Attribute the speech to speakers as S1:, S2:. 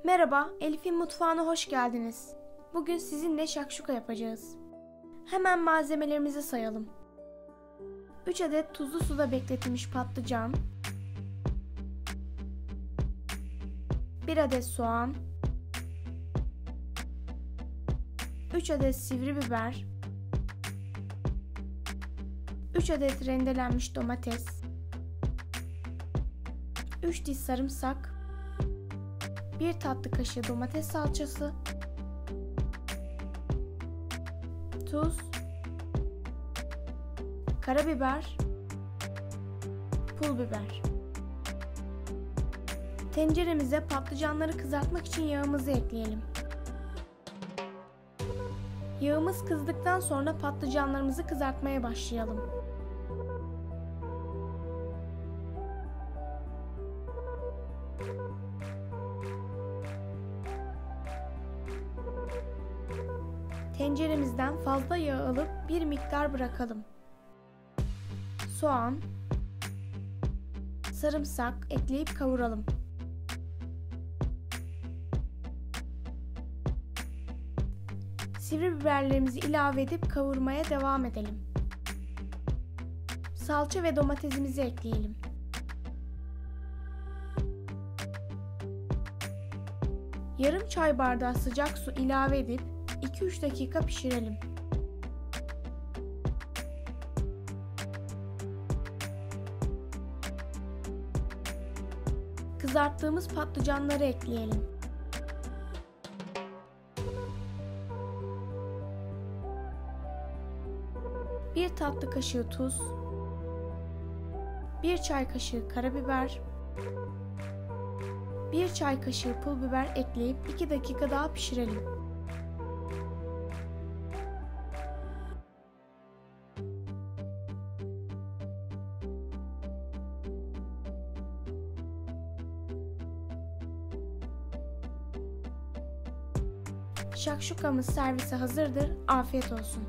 S1: Merhaba, Elif'in mutfağına hoş geldiniz. Bugün sizinle şakşuka yapacağız. Hemen malzemelerimizi sayalım. 3 adet tuzlu suda bekletilmiş patlıcan, 1 adet soğan, 3 adet sivri biber, 3 adet rendelenmiş domates, 3 diş sarımsak, 1 tatlı kaşığı domates salçası, tuz, karabiber, pul biber. Tenceremize patlıcanları kızartmak için yağımızı ekleyelim. Yağımız kızdıktan sonra patlıcanlarımızı kızartmaya başlayalım. Tenceremizden fazla yağ alıp bir miktar bırakalım. Soğan, sarımsak ekleyip kavuralım. Sivri biberlerimizi ilave edip kavurmaya devam edelim. Salça ve domatesimizi ekleyelim. Yarım çay bardağı sıcak su ilave edip 2-3 dakika pişirelim. Kızarttığımız patlıcanları ekleyelim. Bir tatlı kaşığı tuz, 1 çay kaşığı karabiber, 1 çay kaşığı pul biber ekleyip 2 dakika daha pişirelim. Şakşukamız servise hazırdır. Afiyet olsun.